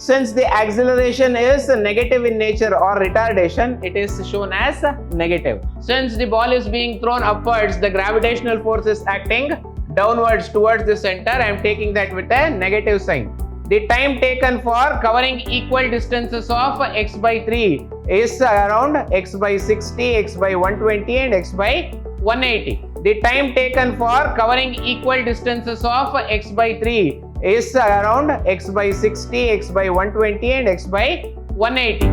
Since the acceleration is negative in nature or retardation, it is shown as negative. Since the ball is being thrown upwards, the gravitational force is acting downwards towards the center. I am taking that with a negative sign. The time taken for covering equal distances of x by 3 is around x by 60, x by 120 and x by 180. The time taken for covering equal distances of x by 3 is around x by 60, x by 120 and x by 180.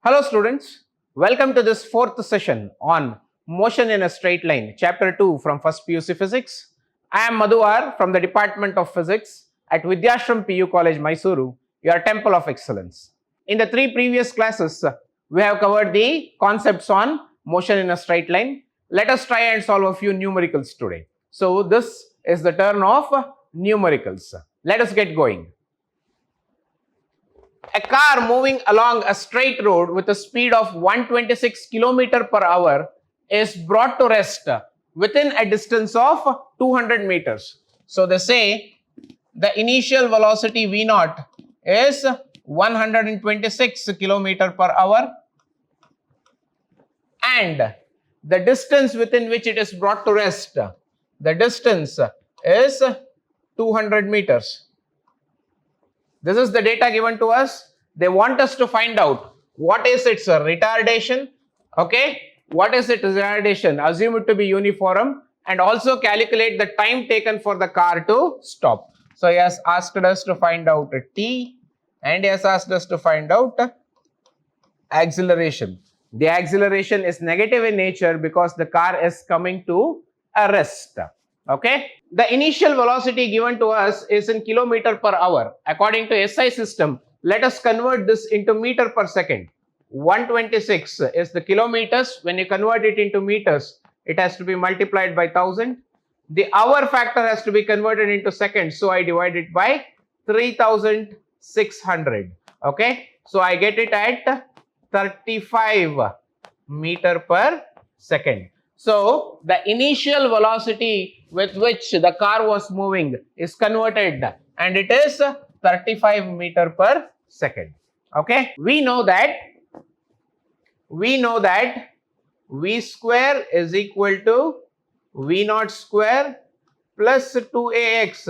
Hello students, welcome to this fourth session on Motion in a Straight Line, Chapter 2 from 1st PUC Physics. I am Madhuvar from the Department of Physics at Vidhyaashram PU College, Mysuru, your Temple of Excellence. In the 3 previous classes, we have covered the concepts on motion in a straight line. Let us try and solve a few numericals today. So this is the turn of numericals. Let us get going. A car moving along a straight road with a speed of 126 km per hour is brought to rest within a distance of 200 meters. So they say the initial velocity V0 is 126 km per hour and the distance within which it is brought to rest, the distance is 200 meters. This is the data given to us. They want us to find out what is its retardation, okay? What is its retardation? Assume it to be uniform and also calculate the time taken for the car to stop. So he has asked us to find out t and he has asked us to find out acceleration. The acceleration is negative in nature because the car is coming to a rest. Okay. The initial velocity given to us is in kilometer per hour. According to SI system, let us convert this into meter per second. 126 is the kilometers. When you convert it into meters, it has to be multiplied by 1000. The hour factor has to be converted into seconds. So I divide it by 3600. Okay. So I get it at 35 meter per second. So the initial velocity with which the car was moving is converted and it is 35 meter per second. Okay. We know that V square is equal to V0 square plus 2ax,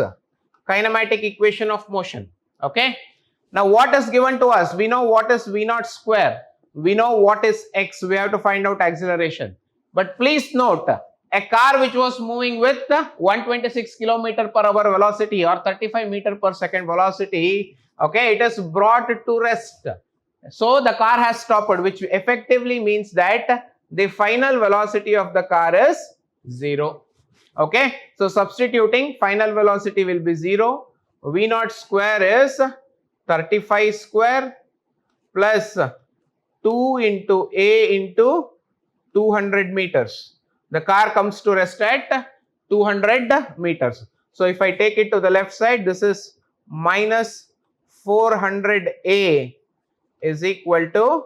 kinematic equation of motion. Okay. Now what is given to us? We know what is V0 square. We know what is x. We have to find out acceleration. But please note, a car which was moving with 126 km per hour velocity or 35 meter per second velocity, okay, it is brought to rest. So the car has stopped, which effectively means that the final velocity of the car is 0. Okay, so substituting, final velocity will be 0. V0 square is 35 square plus 2 into a into 200 meters. The car comes to rest at 200 meters. So if I take it to the left side, this is minus 400a is equal to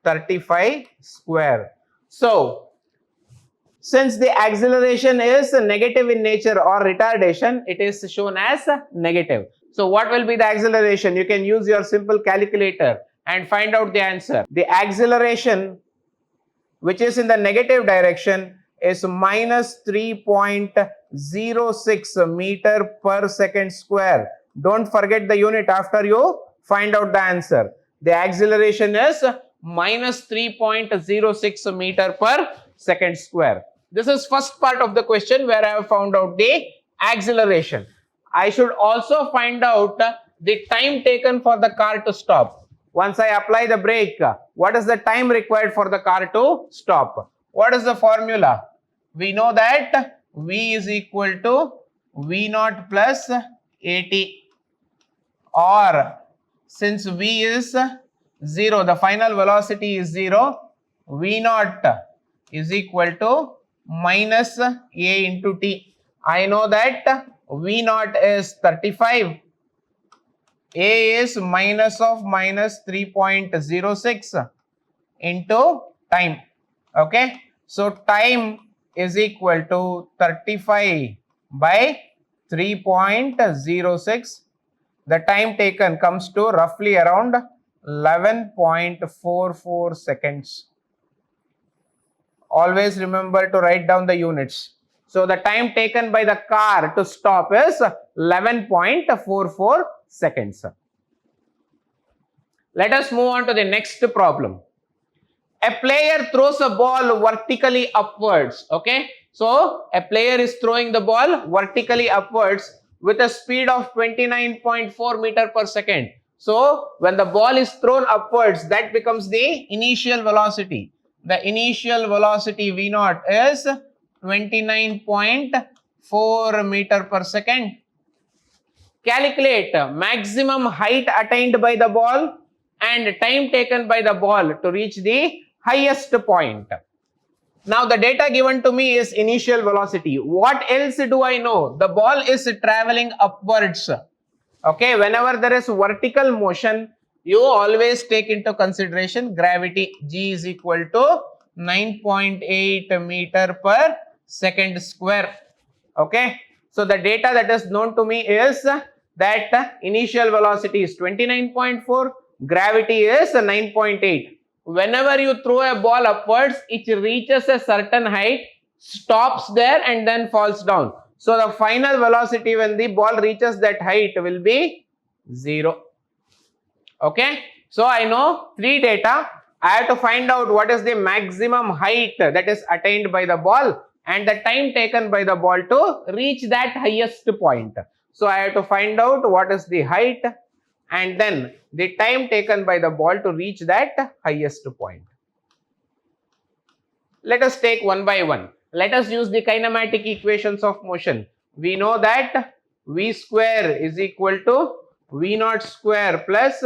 35 square. So since the acceleration is negative in nature or retardation, it is shown as negative. So what will be the acceleration? You can use your simple calculator and find out the answer. The acceleration which is in the negative direction is minus 3.06 meter per second square. Don't forget the unit after you find out the answer. The acceleration is minus 3.06 meter per second square. This is first part of the question where I have found out the acceleration. I should also find out the time taken for the car to stop. Once I apply the brake, what is the time required for the car to stop? What is the formula? We know that V is equal to V0 plus AT, or since V is 0, the final velocity is 0, V0 is equal to minus A into T. I know that V0 is 35, A is minus of minus 3.06 into time. Okay, so time is equal to 35 by 3.06. The time taken comes to roughly around 11.44 seconds. Always remember to write down the units. So the time taken by the car to stop is 11.44 seconds. Let us move on to the next problem. A player throws a ball vertically upwards. Okay, so a player is throwing the ball vertically upwards with a speed of 29.4 meter per second. So when the ball is thrown upwards, that becomes the initial velocity. The initial velocity V0 is 29.4 meter per second. Calculate maximum height attained by the ball and time taken by the ball to reach the highest point. Now the data given to me is initial velocity. What else do I know? The ball is traveling upwards. Okay, whenever there is vertical motion, you always take into consideration gravity. G is equal to 9.8 meter per second square. Okay, so the data that is known to me is that initial velocity is 29.4, gravity is 9.8. Whenever you throw a ball upwards, it reaches a certain height, stops there and then falls down. So the final velocity when the ball reaches that height will be 0. Okay, so I know 3 data. I have to find out what is the maximum height that is attained by the ball and the time taken by the ball to reach that highest point. So I have to find out what is the height and then the time taken by the ball to reach that highest point. Let us take one by one. Let us use the kinematic equations of motion. We know that V square is equal to V0 square plus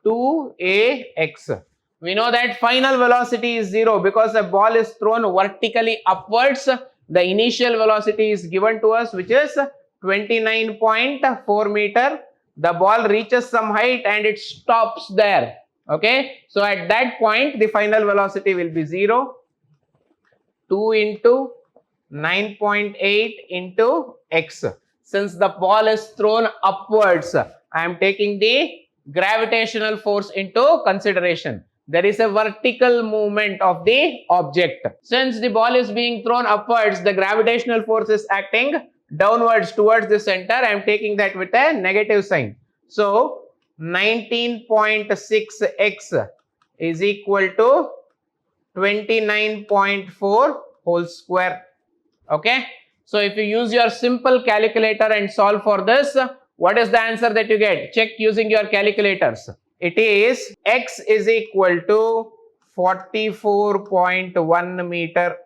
2ax. We know that final velocity is 0 because the ball is thrown vertically upwards. The initial velocity is given to us, which is 29.4 meter. The ball reaches some height and it stops there. Okay, so at that point the final velocity will be 0. 2 into 9.8 into x. Since the ball is thrown upwards, I am taking the gravitational force into consideration. There is a vertical movement of the object. Since the ball is being thrown upwards, the gravitational force is acting downwards towards the center. I am taking that with a negative sign. So 19.6x is equal to 29.4 whole square. Okay, so if you use your simple calculator and solve for this, what is the answer that you get? Check using your calculators. It is x is equal to 44.1 meter.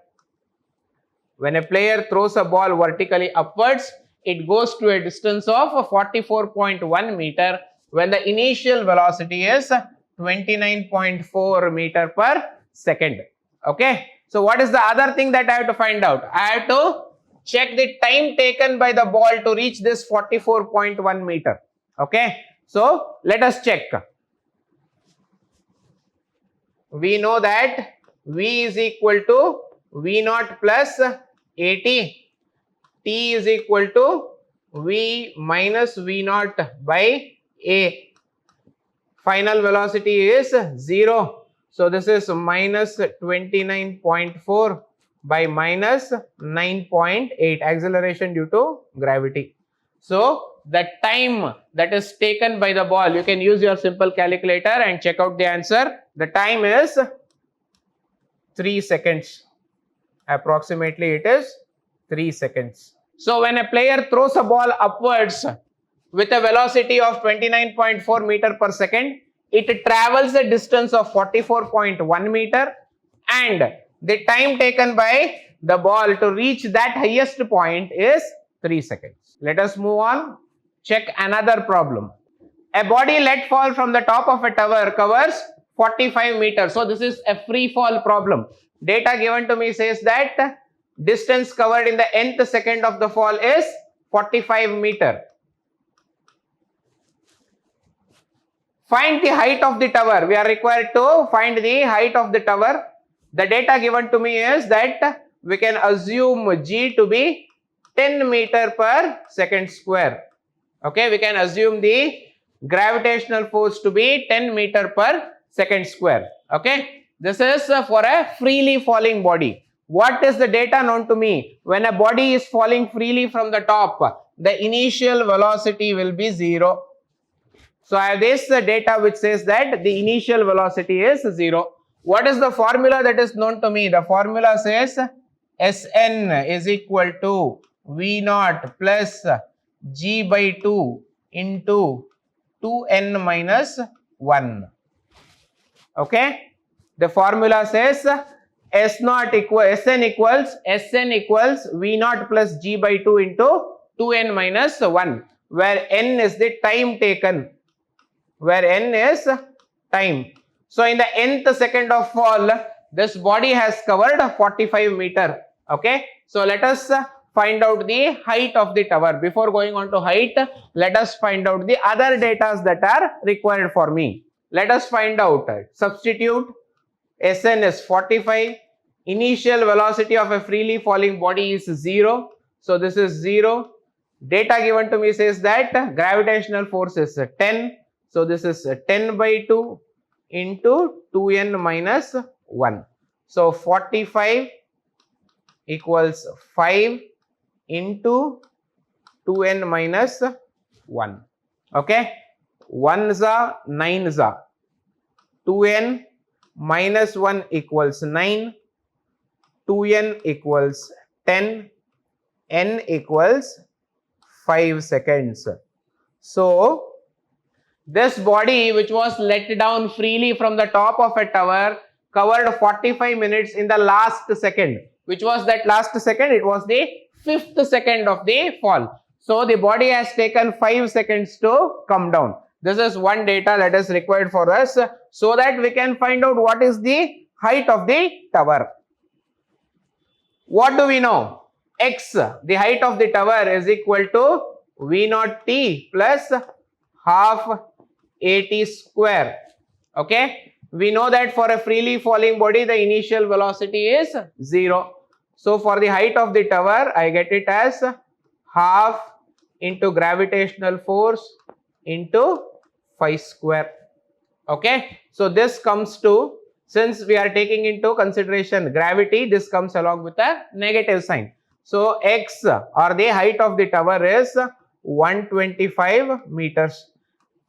When a player throws a ball vertically upwards, it goes to a distance of 44.1 meter when the initial velocity is 29.4 meter per second. Okay, so what is the other thing that I have to find out? I have to check the time taken by the ball to reach this 44.1 meter. Okay, so let us check. We know that V is equal to V0 plus AT. T is equal to V minus V0 by A. Final velocity is 0. So this is minus 29.4 by minus 9.8, acceleration due to gravity. So the time that is taken by the ball, you can use your simple calculator and check out the answer. The time is 3 seconds. Approximately it is 3 seconds. So when a player throws a ball upwards with a velocity of 29.4 meter per second, it travels a distance of 44.1 meter and the time taken by the ball to reach that highest point is 3 seconds. Let us move on. Check another problem. A body let fall from the top of a tower covers 45 meters. So this is a free fall problem. Data given to me says that distance covered in the nth second of the fall is 45 meter. Find the height of the tower. We are required to find the height of the tower. The data given to me is that we can assume G to be 10 meter per second square. Okay, we can assume the gravitational force to be 10 meter per second square. Okay, this is for a freely falling body. What is the data known to me? When a body is falling freely from the top, the initial velocity will be 0. So I have this data which says that the initial velocity is 0. What is the formula that is known to me? The formula says Sn is equal to V naught plus G by 2 into 2n minus 1. Okay, the formula says Sn equals V naught plus G by 2 into 2n minus 1, where n is the time taken, where n is time. So in the nth second of fall, this body has covered 45 meter. Okay, so let us find out the height of the tower. Before going on to height, let us find out the other data that are required for me. Let us find out. Substitute. Sn is 45. Initial velocity of a freely falling body is 0. So this is 0. Data given to me says that gravitational force is 10. So this is 10 by 2 into 2n minus 1. So 45 equals 5 into 2n minus 1. Okay, 1 za 9 za, 2n minus 1 equals 9, 2n equals 10, n equals 5 seconds. So this body which was let down freely from the top of a tower covered 45 minutes in the last second. Which was that last second? It was the 5th second of the fall. So the body has taken 5 seconds to come down. This is one data that is required for us so that we can find out what is the height of the tower. What do we know? X, the height of the tower, is equal to V naught T plus half AT square. Okay, we know that for a freely falling body the initial velocity is 0. So for the height of the tower I get it as half into gravitational force into phi square. Okay, so this comes to, since we are taking into consideration gravity, this comes along with a negative sign. So x, or the height of the tower, is 125 meters.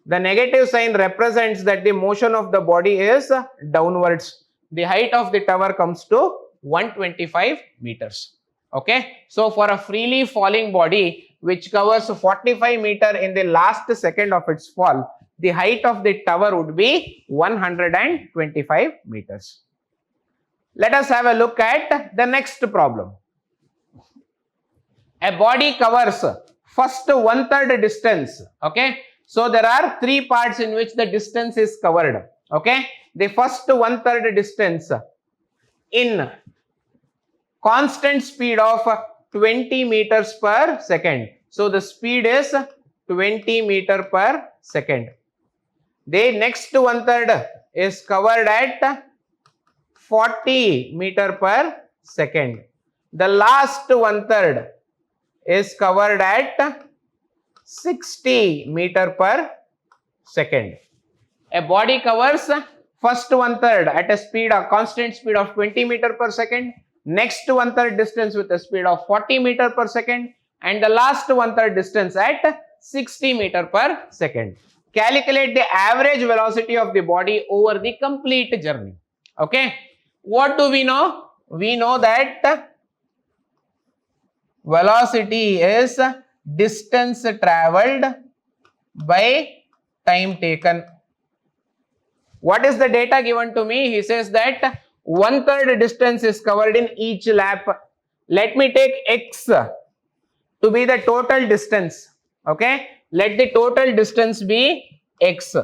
The negative sign represents that the motion of the body is downwards. The height of the tower comes to 125 meters. Okay, so for a freely falling body which covers 45 meter in the last second of its fall, the height of the tower would be 125 meters. Let us have a look at the next problem. A body covers first 1/3 distance. Okay, so there are 3 parts in which the distance is covered. Okay, the first 1/3 distance in constant speed of 20 meters per second. So the speed is 20 meter per second. The next 1/3 is covered at 40 meter per second. The last 1/3 is covered at 60 meter per second. A body covers first 1/3 at a speed, a constant speed of 20 meter per second, next 1/3 distance with a speed of 40 meter per second, and the last 1/3 distance at 60 meter per second. Calculate the average velocity of the body over the complete journey. Okay, what do we know? We know that velocity is distance traveled by time taken. What is the data given to me? He says that 1/3 distance is covered in each lap. Let me take x to be the total distance. Okay, let the total distance be x.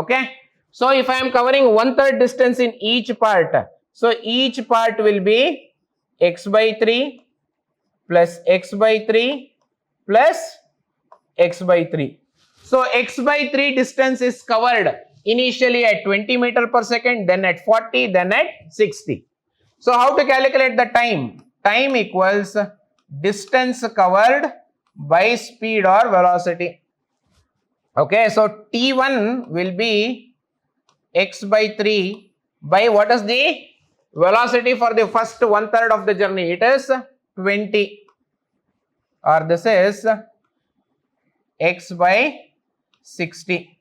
Okay, so if I am covering 1/3 distance in each part, so each part will be x by 3 plus x by 3 plus x by 3. So x by 3 distance is covered initially at 20 meter per second, then at 40, then at 60. So how to calculate the time? Time equals distance covered by speed or velocity. Okay, so T1 will be x by 3 by what is the velocity for the first 1/3 of the journey? It is 20, or this is x by 60.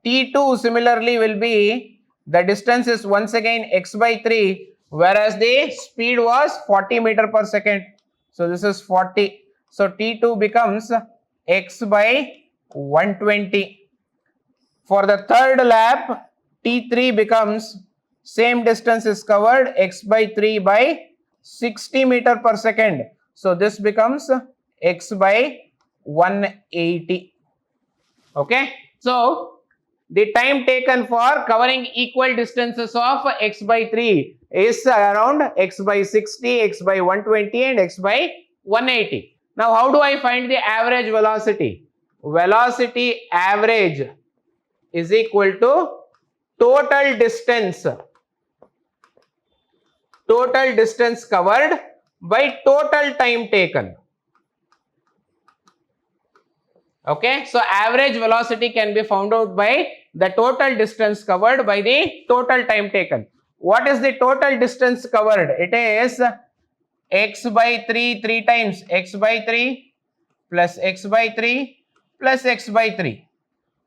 T2 similarly will be, the distance is once again x by 3, whereas the speed was 40 meter per second. So this is 40. So T2 becomes x by 120. For the third lap, T3 becomes, same distance is covered, x by 3 by 60 meter per second. So this becomes x by 180. Okay. So the time taken for covering equal distances of x by 3 is around x by 60, x by 120 and x by 180. Now how do I find the average velocity? Velocity average is equal to total distance covered by total time taken. Okay, so average velocity can be found out by the total distance covered by the total time taken. What is the total distance covered? It is x by 3 3 times x by 3 plus x by 3 plus x by 3.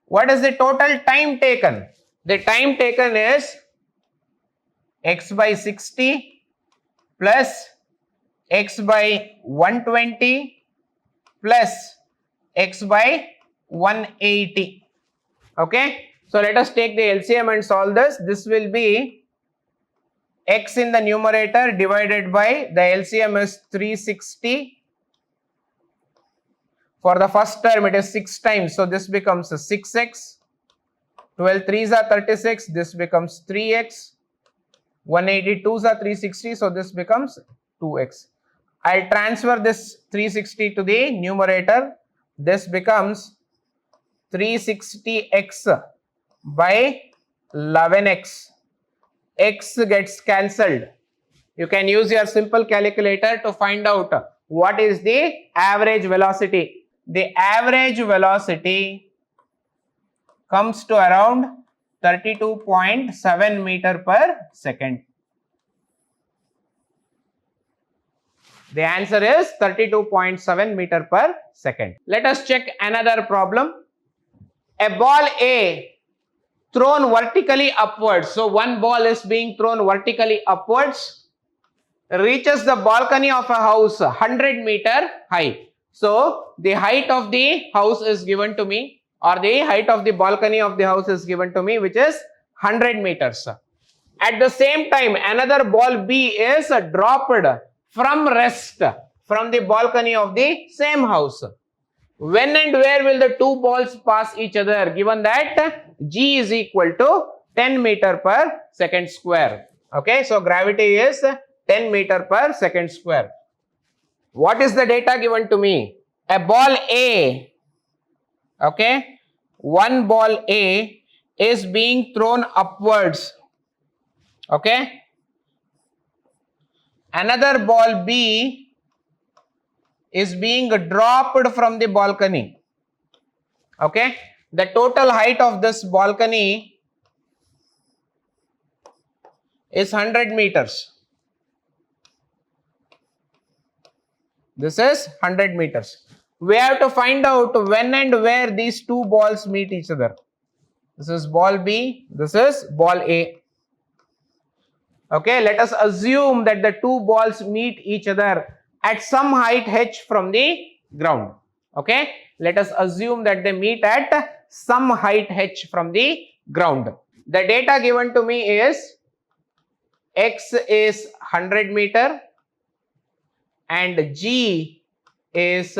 What is the total time taken? The time taken is x by 60 plus x by 120 plus x by 180. Okay, so let us take the LCM and solve this. This will be x in the numerator divided by, the LCM is 360. For the first term it is 6 times, so this becomes 6x. 12 3s are 36, this becomes 3x. 182s are 360, so this becomes 2x. I'll transfer this 360 to the numerator. This becomes 360x by 11x. X gets cancelled. You can use your simple calculator to find out what is the average velocity. The average velocity comes to around 32.7 meter per second. The answer is 32.7 meter per second. Let us check another problem. A ball A thrown vertically upwards. So one ball is being thrown vertically upwards, reaches the balcony of a house 100 meter high. So the height of the house is given to me, or the height of the balcony of the house is given to me, which is 100 meters. At the same time, another ball B is dropped from rest from the balcony of the same house. When and where will the two balls pass each other, given that G is equal to 10 meter per second square? Okay, so gravity is 10 meter per second square. What is the data given to me? A ball A, okay, one ball A is being thrown upwards, okay. Another ball B is being dropped from the balcony, okay. The total height of this balcony is 100 meters. This is 100 meters. We have to find out when and where these two balls meet each other. This is ball B, this is ball A. Okay, let us assume that the two balls meet each other at some height h from the ground. Okay, let us assume that they meet at some height h from the ground. The data given to me is x is 100 meter and G is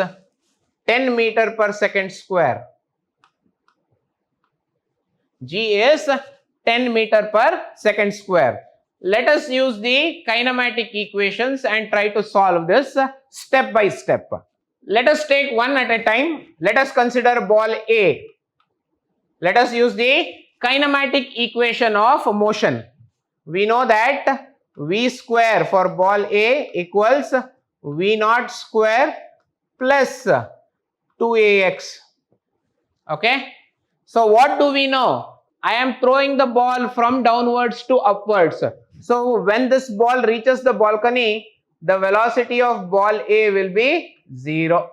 10 meter per second square. G is 10 meter per second square. Let us use the kinematic equations and try to solve this step by step. Let us take one at a time. Let us consider ball A. Let us use the kinematic equation of motion. We know that V square for ball A equals V naught square plus 2ax. Okay. So what do we know? I am throwing the ball from downwards to upwards. So when this ball reaches the balcony, the velocity of ball A will be 0.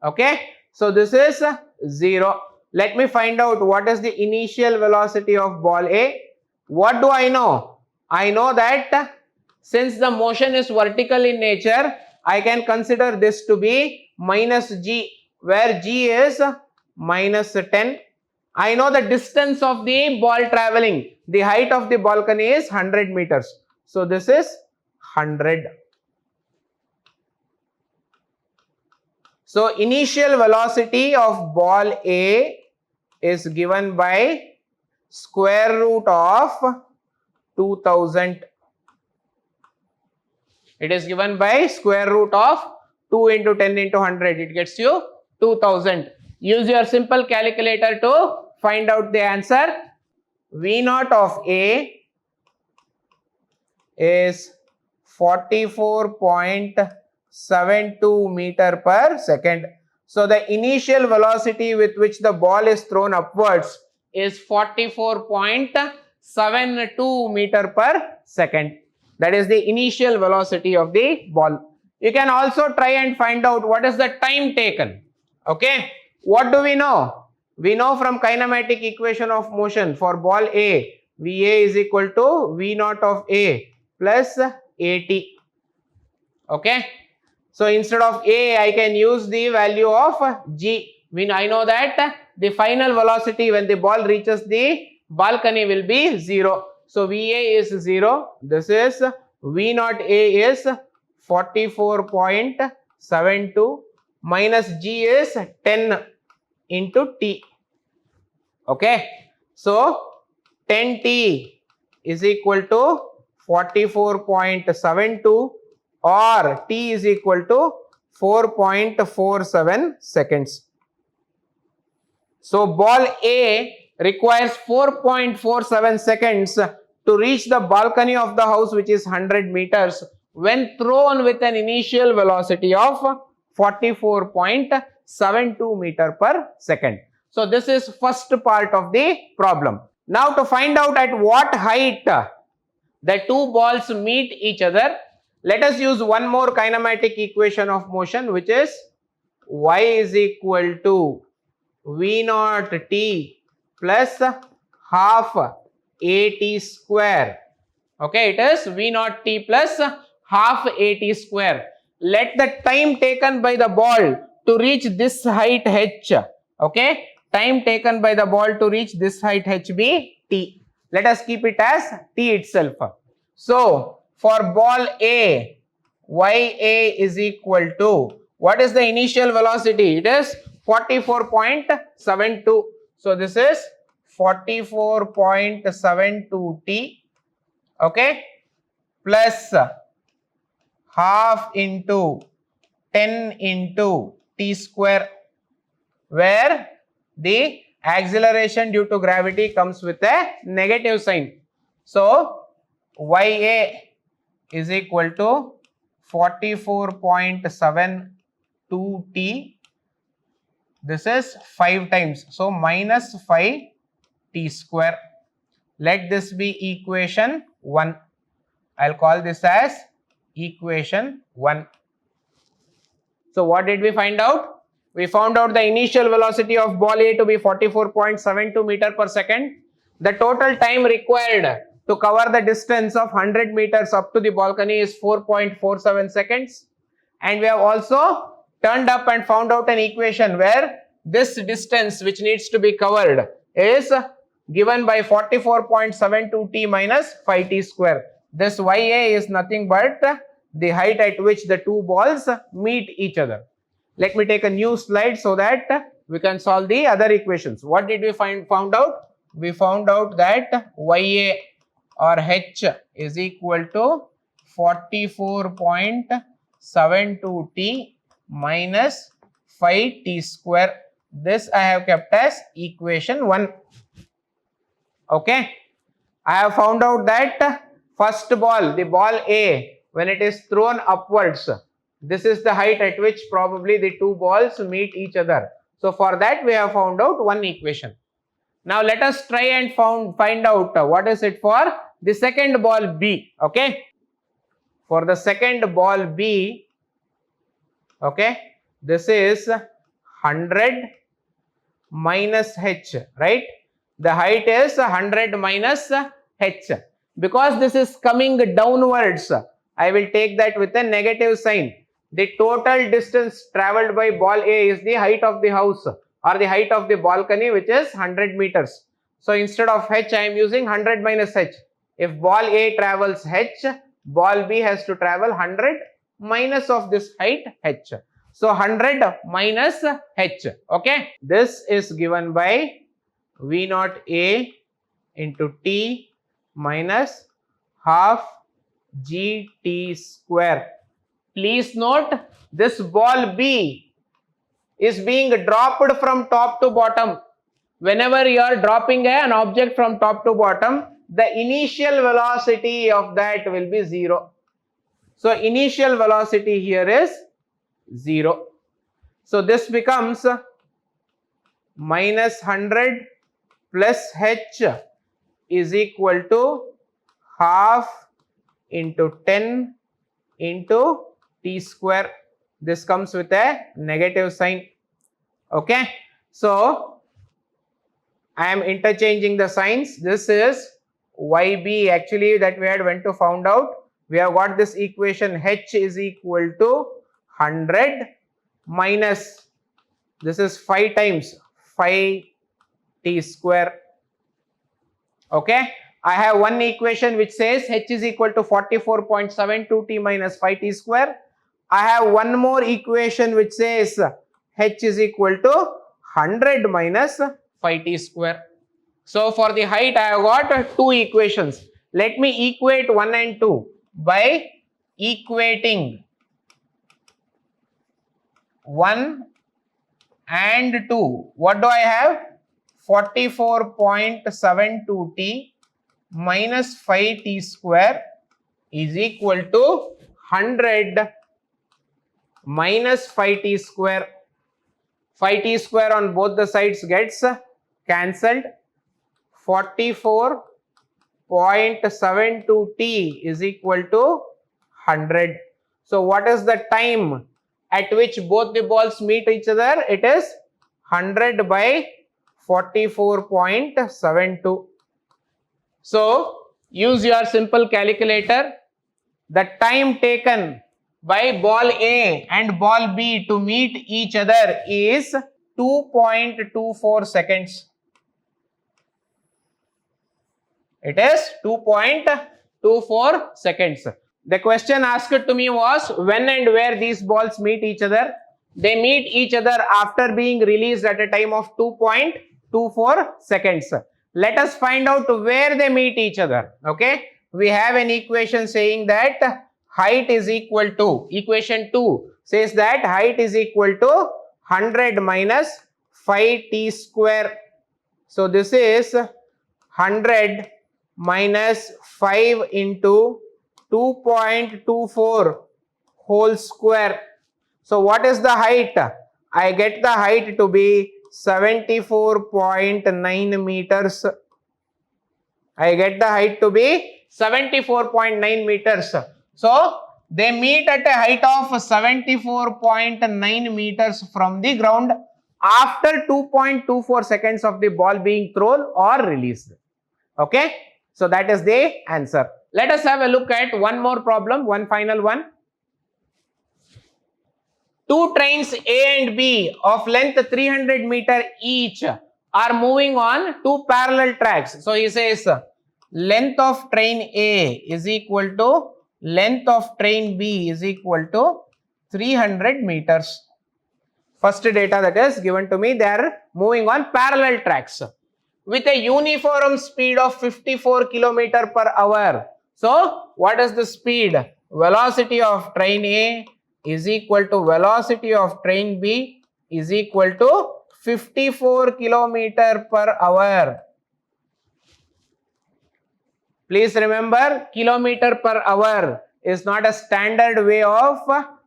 Okay. So this is 0. Let me find out what is the initial velocity of ball A. What do I know? I know that since the motion is vertical in nature, I can consider this to be minus g, where g is minus 10. I know the distance of the ball traveling. The height of the balcony is 100 meters. So this is 100. So initial velocity of ball A is given by square root of 2000. It is given by square root of 2 into 10 into 100. It gets you 2000. Use your simple calculator to find out the answer. V naught of A is 44.72 meter per second. So the initial velocity with which the ball is thrown upwards is 44.72 meter per second. That is the initial velocity of the ball. You can also try and find out what is the time taken. Okay. What do we know? We know from kinematic equation of motion for ball A, VA is equal to V naught of A plus AT. Okay. So instead of A, I can use the value of G. I know that the final velocity when the ball reaches the balcony will be 0. So VA is 0. This is V naught A is 44.72 minus G is 10 into T. Okay. So 10T is equal to 44.72 or T is equal to 4.47 seconds. So ball A requires 4.47 seconds to reach the balcony of the house, which is 100 meters, when thrown with an initial velocity of 44.72 meter per second. So this is first part of the problem. Now to find out at what height the two balls meet each other, let us use one more kinematic equation of motion, which is y is equal to V naught T plus half AT square. Okay, it is V naught T plus half AT square. Let the time taken by the ball to reach this height h, okay, time taken by the ball to reach this height h be T. Let us keep it as T itself. So for ball A, YA is equal to, what is the initial velocity? It is 44.72. So this is 44.72 T, okay, plus half into 10 into T square, where the acceleration due to gravity comes with a negative sign. So YA is equal to 44.72 T. This is 5 times. So minus 5 T square. Let this be equation 1. I'll call this as equation 1. So what did we find out? We found out the initial velocity of ball A to be 44.72 meter per second. The total time required to cover the distance of 100 meters up to the balcony is 4.47 seconds. And we have also turned up and found out an equation where this distance which needs to be covered is given by 44.72 T minus 5 T square. This YA is nothing but the height at which the two balls meet each other. Let me take a new slide so that we can solve the other equations. What did we found out? We found out that YA or H is equal to 44.72 T minus 5 T square. This I have kept as equation 1. Okay. I have found out that first ball, the ball A, when it is thrown upwards, This is the height at which probably the two balls meet each other. So for that we have found out one equation. Now let us try and find out what is it for the second ball B. Okay, for the second ball B, okay, this is 100 minus h, right? The height is 100 minus h. Because this is coming downwards, I will take that with a negative sign. The total distance traveled by ball A is the height of the house or the height of the balcony, which is 100 meters. So instead of h, I am using 100 minus h. If ball A travels h, ball B has to travel 100 minus of this height h. So 100 minus h. Okay, this is given by V naught A into T minus half GT square. Please note, this ball B is being dropped from top to bottom. Whenever you are dropping an object from top to bottom, the initial velocity of that will be 0. So initial velocity here is 0. So this becomes minus 100 plus h is equal to half into 10 into t square. This comes with a negative sign. Okay, so I am interchanging the signs. This is YB actually that we had went to found out. We have got this equation h is equal to 100 minus, this is 5 times 5 t square. Okay, I have one equation which says h is equal to 44.72 t minus 5 t square. I have one more equation which says h is equal to 100 minus 5 t square. So for the height I have got two equations. Let me equate 1 and 2 by equating 1 and 2. What do I have? 44.72 t minus 5 t square is equal to 100 minus 5 t square. 5 t square on both the sides gets cancelled. 44.72 t is equal to 100. So what is the time at which both the balls meet each other? It is 100 by 44.72. So use your simple calculator. The time taken by ball A and ball B to meet each other is 2.24 seconds. It is 2.24 seconds. The question asked to me was when and where these balls meet each other. They meet each other after being released at a time of 2.24 seconds. Let us find out where they meet each other. Okay, we have an equation saying that height is equal to, equation 2 says that height is equal to 100 minus 5 t square. So this is 100 minus 5 into 2.24 whole square. So what is the height? I get the height to be 74.9 meters. I get the height to be 74.9 meters. So they meet at a height of 74.9 meters from the ground after 2.24 seconds of the ball being thrown or released. Okay, so that is the answer. Let us have a look at one more problem, one final one. Two trains A and B of length 300 meter each are moving on two parallel tracks. So he says length of train A is equal to length of train B is equal to 300 meters. First data that is given to me, they are moving on parallel tracks with a uniform speed of 54 km per hour. So what is the speed? Velocity of train A is equal to velocity of train B is equal to 54 km per hour. Please remember, kilometer per hour is not a standard way of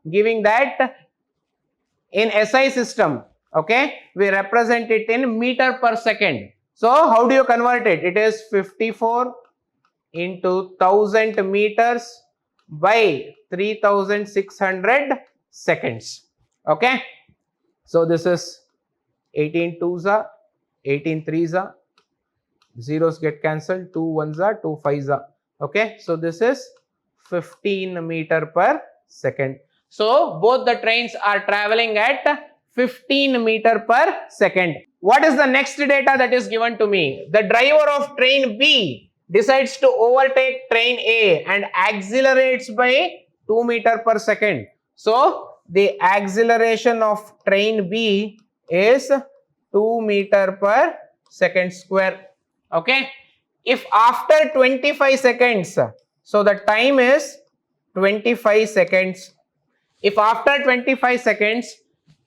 giving that in SI system, okay, we represent it in meter per second. So how do you convert it? It is 54 into 1000 meters by 3600 seconds. Okay, so this is 18 twos are 18 threes are, zeros get cancelled, 2 ones are 2 fives are. Okay, so this is 15 meter per second. So both the trains are traveling at 15 meter per second. What is the next data that is given to me? The driver of train B decides to overtake train A and accelerates by 2 meter per second. So the acceleration of train B is 2 meter per second square. Okay, if after 25 seconds, so the time is 25 seconds. If after 25 seconds,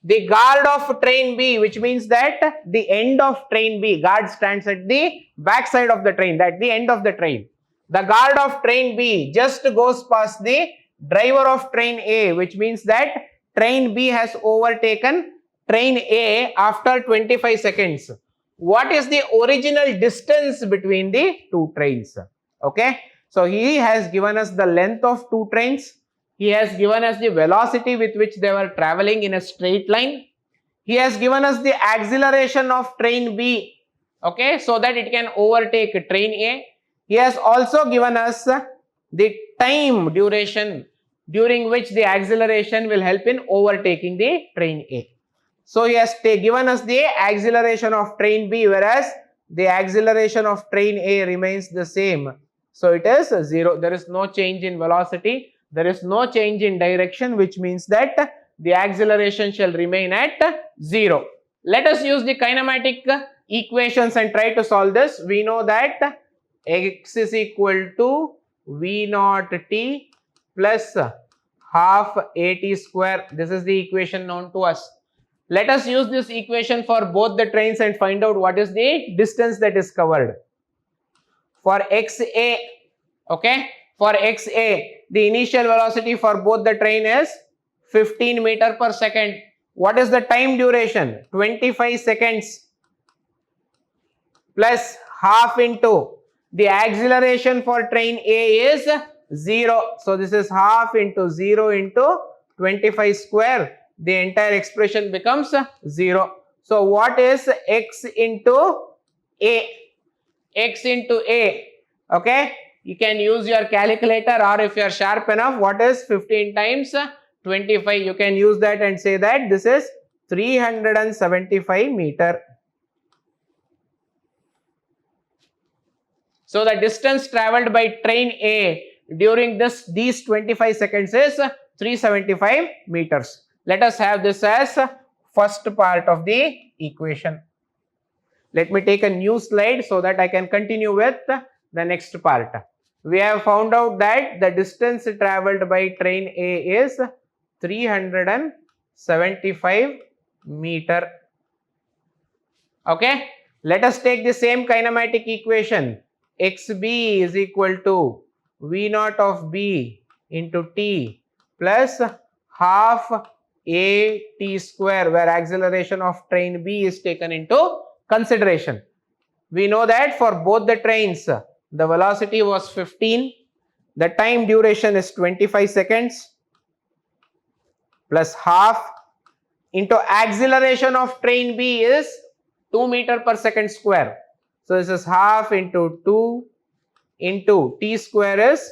the guard of train B, which means that the end of train B, guard stands at the back side of the train, that the end of the train. The guard of train B just goes past the driver of train A, which means that train B has overtaken train A after 25 seconds. What is the original distance between the two trains? Okay, so he has given us the length of two trains. He has given us the velocity with which they were traveling in a straight line. He has given us the acceleration of train B, okay, so that it can overtake train A. He has also given us the time duration during which the acceleration will help in overtaking the train A. So he has given us the acceleration of train B, whereas the acceleration of train A remains the same. So it is 0. There is no change in velocity. There is no change in direction, which means that the acceleration shall remain at 0. Let us use the kinematic equations and try to solve this. We know that x is equal to v naught t plus half at square. This is the equation known to us. Let us use this equation for both the trains and find out what is the distance that is covered. For XA, okay, for XA, the initial velocity for both the train is 15 meter per second. What is the time duration? 25 seconds plus half into the acceleration for train A is 0. So this is half into 0 into 25 square. The entire expression becomes 0. So what is x into A? X into A, okay, you can use your calculator, or if you are sharp enough, what is 15 times 25? You can use that and say that this is 375 meter. So the distance traveled by train A during these 25 seconds is 375 meters. Let us have this as first part of the equation. Let me take a new slide so that I can continue with the next part. We have found out that the distance traveled by train A is 375 meter. Okay, let us take the same kinematic equation. XB is equal to V naught of B into T plus half a t square, where acceleration of train B is taken into consideration. We know that for both the trains, the velocity was 15, the time duration is 25 seconds plus half into acceleration of train B is 2 meter per second square. So this is half into 2 into t square is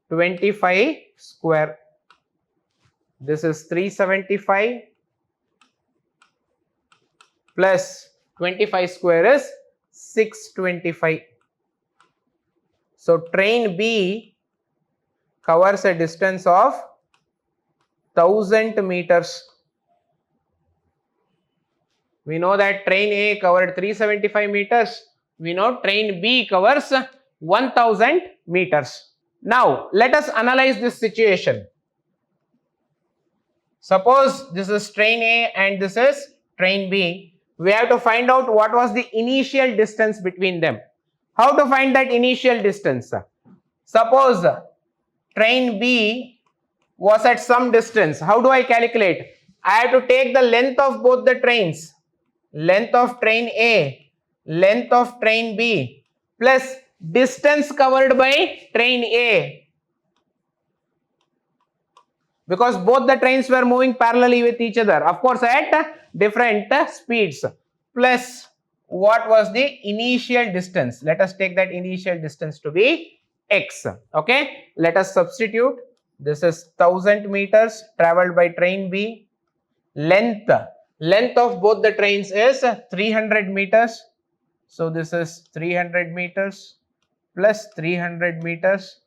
25 square. This is 375 plus 25 square is 625. So train B covers a distance of 1000 meters. We know that train A covered 375 meters. We know train B covers 1000 meters. Now let us analyze this situation. Suppose this is train A and this is train B. We have to find out what was the initial distance between them. How to find that initial distance? Suppose train B was at some distance. How do I calculate? I have to take the length of both the trains, length of train A, length of train B, plus distance covered by train A, because both the trains were moving parallelly with each other, of course at different speeds, plus what was the initial distance. Let us take that initial distance to be x. Okay, let us substitute. This is 1000 meters traveled by train B. Length of both the trains is 300 meters. So this is 300 meters plus 300 meters.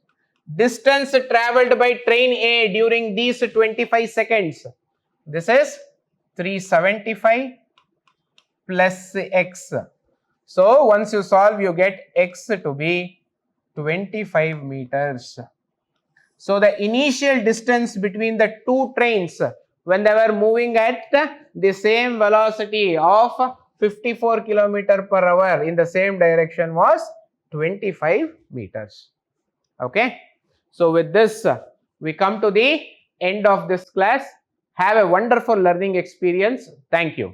Distance traveled by train A during these 25 seconds. This is 375 plus x. So once you solve, you get x to be 25 meters. So the initial distance between the two trains when they were moving at the same velocity of 54 km per hour in the same direction was 25 meters. Okay. So with this, we come to the end of this class. Have a wonderful learning experience. Thank you.